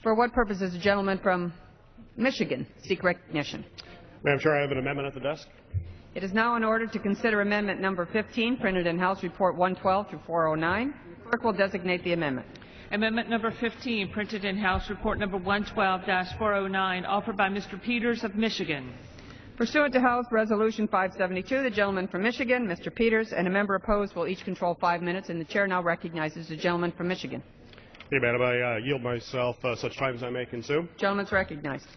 For what purpose does the gentleman from Michigan seek recognition? Madam Chair, I have an amendment at the desk. It is now in order to consider amendment number 15, printed in House Report 112 through 409. The clerk will designate the amendment. Amendment number 15, printed in House Report number 112-409, offered by Mr. Peters of Michigan. Pursuant to House Resolution 572, the gentleman from Michigan, Mr. Peters, and a member opposed will each control 5 minutes, and the chair now recognizes the gentleman from Michigan. Hey, Madam, I yield myself such time as I may consume. Gentleman's recognized.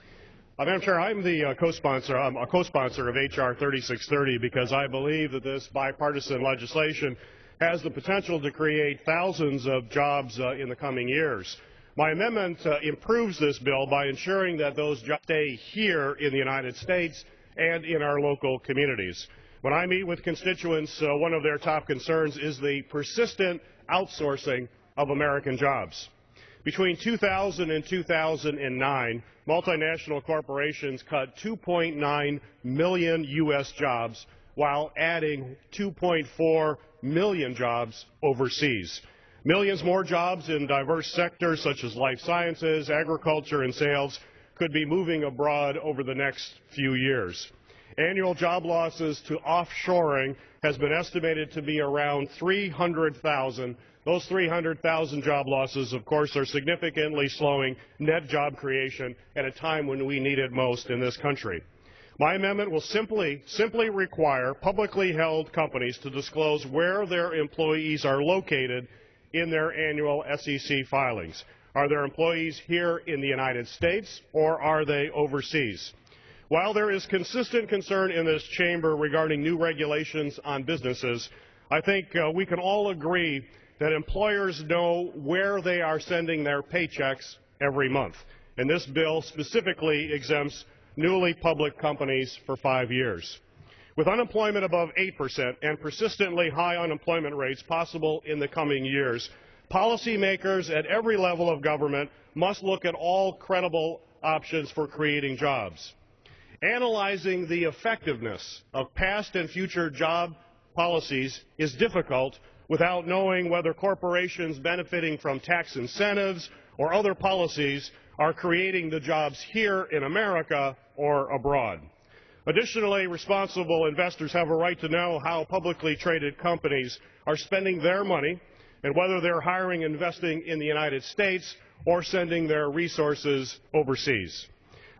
Madam Chair, I'm the co-sponsor. I'm a co-sponsor of H.R. 3630 because I believe that this bipartisan legislation has the potential to create thousands of jobs in the coming years. My amendment improves this bill by ensuring that those jobs stay here in the United States and in our local communities. When I meet with constituents, one of their top concerns is the persistent outsourcing of American jobs. Between 2000 and 2009, multinational corporations cut 2.9 million U.S. jobs while adding 2.4 million jobs overseas. Millions more jobs in diverse sectors such as life sciences, agriculture, and sales could be moving abroad over the next few years. Annual job losses to offshoring has been estimated to be around 300,000. Those 300,000 job losses, of course, are significantly slowing net job creation at a time when we need it most in this country. My amendment will simply require publicly held companies to disclose where their employees are located in their annual SEC filings. Are their employees here in the United States or are they overseas? While there is consistent concern in this chamber regarding new regulations on businesses, I think we can all agree that employers know where they are sending their paychecks every month. And this bill specifically exempts newly public companies for 5 years. With unemployment above 8% and persistently high unemployment rates possible in the coming years, policymakers at every level of government must look at all credible options for creating jobs. Analyzing the effectiveness of past and future job policies is difficult without knowing whether corporations benefiting from tax incentives or other policies are creating the jobs here in America or abroad. Additionally, responsible investors have a right to know how publicly traded companies are spending their money and whether they're hiring and investing in the United States or sending their resources overseas.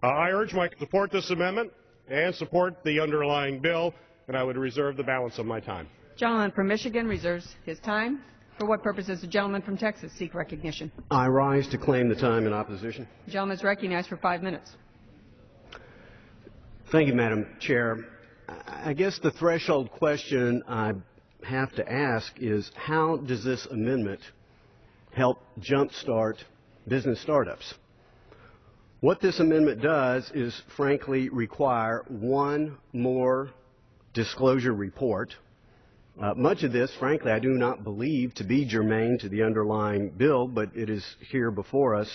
I urge to support this amendment and support the underlying bill, and I would reserve the balance of my time. Gentleman from Michigan reserves his time. For what purpose does the gentleman from Texas seek recognition? I rise to claim the time in opposition. The gentleman is recognized for 5 minutes. Thank you, Madam Chair. I guess the threshold question I have to ask is, how does this amendment help jumpstart business startups? What this amendment does is, frankly, require one more disclosure report. Much of this, frankly, I do not believe to be germane to the underlying bill, but it is here before us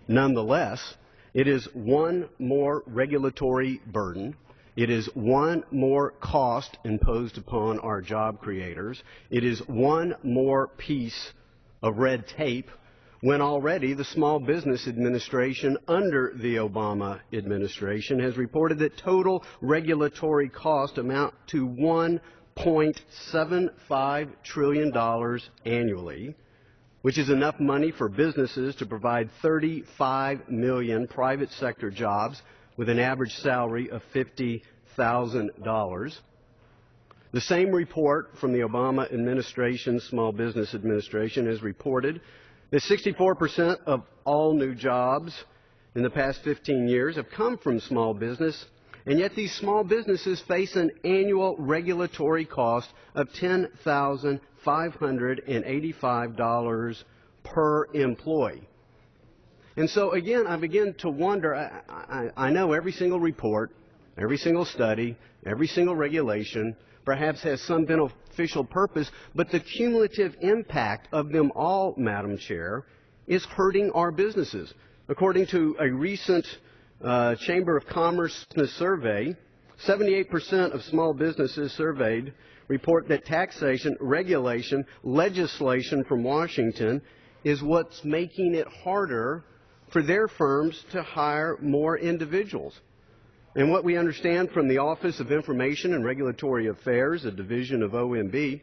nonetheless. It is one more regulatory burden. It is one more cost imposed upon our job creators. It is one more piece of red tape when already the Small Business Administration under the Obama administration has reported that total regulatory costs amount to $1.75 trillion annually, which is enough money for businesses to provide 35 million private sector jobs with an average salary of $50,000. The same report from the Obama administration's Small Business Administration has reported that 64% of all new jobs in the past 15 years have come from small business, and yet these small businesses face an annual regulatory cost of $10,585 per employee. And so, again, I begin to wonder, I know every single report, every single study, every single regulation perhaps has some beneficial purpose, but the cumulative impact of them all, Madam Chair, is hurting our businesses. According to a recent Chamber of Commerce survey, 78% of small businesses surveyed report that taxation, regulation, legislation from Washington is what's making it harder for their firms to hire more individuals. And what we understand from the Office of Information and Regulatory Affairs, a division of OMB,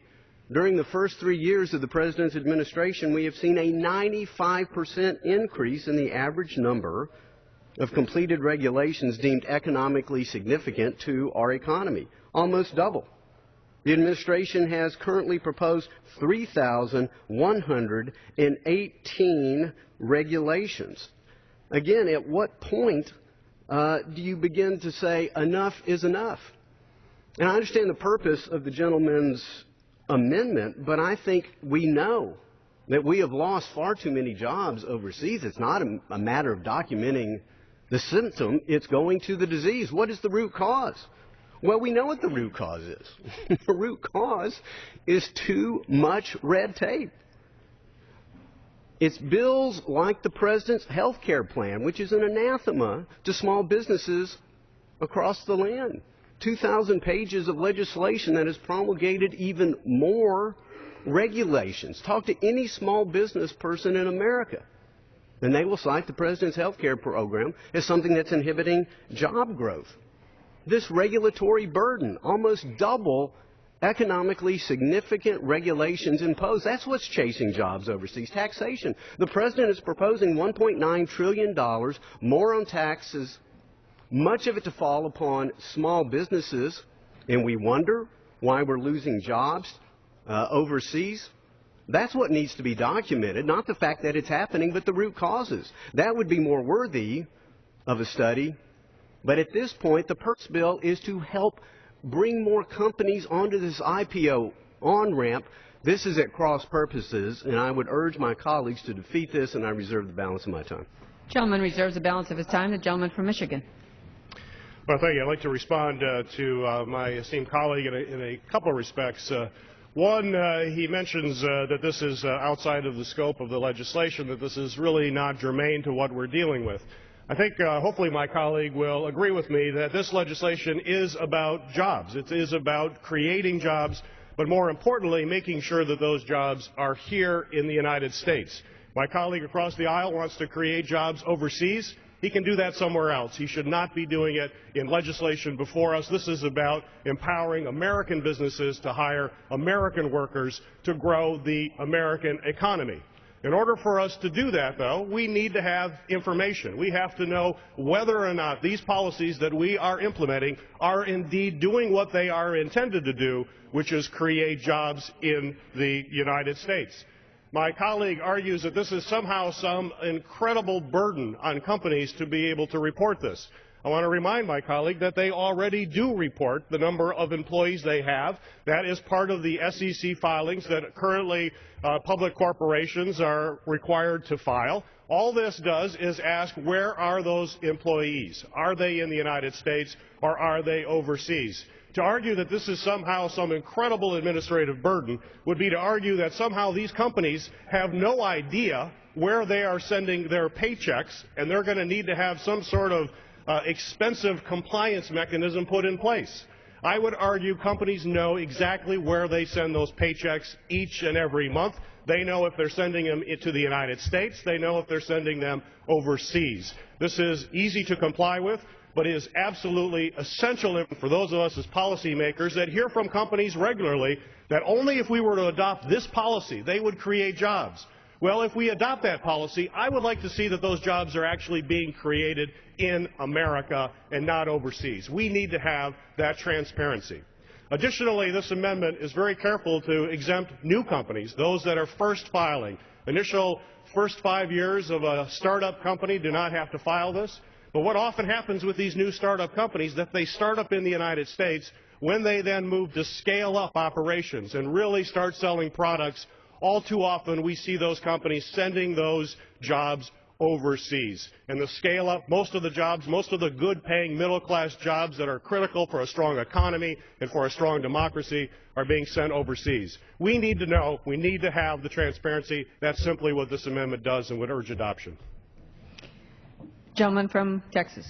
during the first 3 years of the President's administration, we have seen a 95% increase in the average number of completed regulations deemed economically significant to our economy, almost double. The administration has currently proposed 3,118 regulations. Again, at what point do you begin to say enough is enough? And I understand the purpose of the gentleman's amendment, but I think we know that we have lost far too many jobs overseas. It's not a matter of documenting the symptom. It's going to the disease. What is the root cause? Well, we know what the root cause is. The root cause is too much red tape. It's bills like the President's health care plan, which is an anathema to small businesses across the land. 2,000 pages of legislation that has promulgated even more regulations. Talk to any small business person in America, and they will cite the President's health care program as something that's inhibiting job growth. This regulatory burden, almost double economically significant regulations imposed. That's what's chasing jobs overseas. Taxation. The President is proposing $1.9 trillion more on taxes, much of it to fall upon small businesses, and we wonder why we're losing jobs overseas. That's what needs to be documented, not the fact that it's happening, but the root causes. That would be more worthy of a study. But at this point, the purpose bill is to help bring more companies onto this IPO on-ramp. This is at cross purposes, and I would urge my colleagues to defeat this, and I reserve the balance of my time. Gentleman reserves the balance of his time. The gentleman from Michigan. Well, thank you. I'd like to respond to my esteemed colleague in a couple of respects. One, he mentions that this is outside of the scope of the legislation, that this is really not germane to what we're dealing with. I think hopefully my colleague will agree with me that this legislation is about jobs. It is about creating jobs, but more importantly, making sure that those jobs are here in the United States. My colleague across the aisle wants to create jobs overseas. He can do that somewhere else. He should not be doing it in legislation before us. This is about empowering American businesses to hire American workers to grow the American economy. In order for us to do that, though, we need to have information. We have to know whether or not these policies that we are implementing are indeed doing what they are intended to do, which is create jobs in the United States. My colleague argues that this is somehow some incredible burden on companies to be able to report this. I want to remind my colleague that they already do report the number of employees they have. That is part of the SEC filings that currently public corporations are required to file. All this does is ask, where are those employees? Are they in the United States or are they overseas? To argue that this is somehow some incredible administrative burden would be to argue that somehow these companies have no idea where they are sending their paychecks, and they're going to need to have some sort of expensive compliance mechanism put in place. I would argue companies know exactly where they send those paychecks each and every month. They know if they're sending them to the United States. They know if they're sending them overseas. This is easy to comply with, but it is absolutely essential for those of us as policymakers that hear from companies regularly that only if we were to adopt this policy, they would create jobs. Well, if we adopt that policy, I would like to see that those jobs are actually being created in America and not overseas. We need to have that transparency. Additionally, this amendment is very careful to exempt new companies, those that are first filing. Initial first 5 years of a startup company do not have to file this. But what often happens with these new startup companies, that they start up in the United States, when they then move to scale up operations and really start selling products, all too often we see those companies sending those jobs overseas. And the scale up, most of the jobs, most of the good paying middle class jobs that are critical for a strong economy and for a strong democracy are being sent overseas. We need to know, we need to have the transparency. That's simply what this amendment does and would urge adoption. Gentleman from Texas.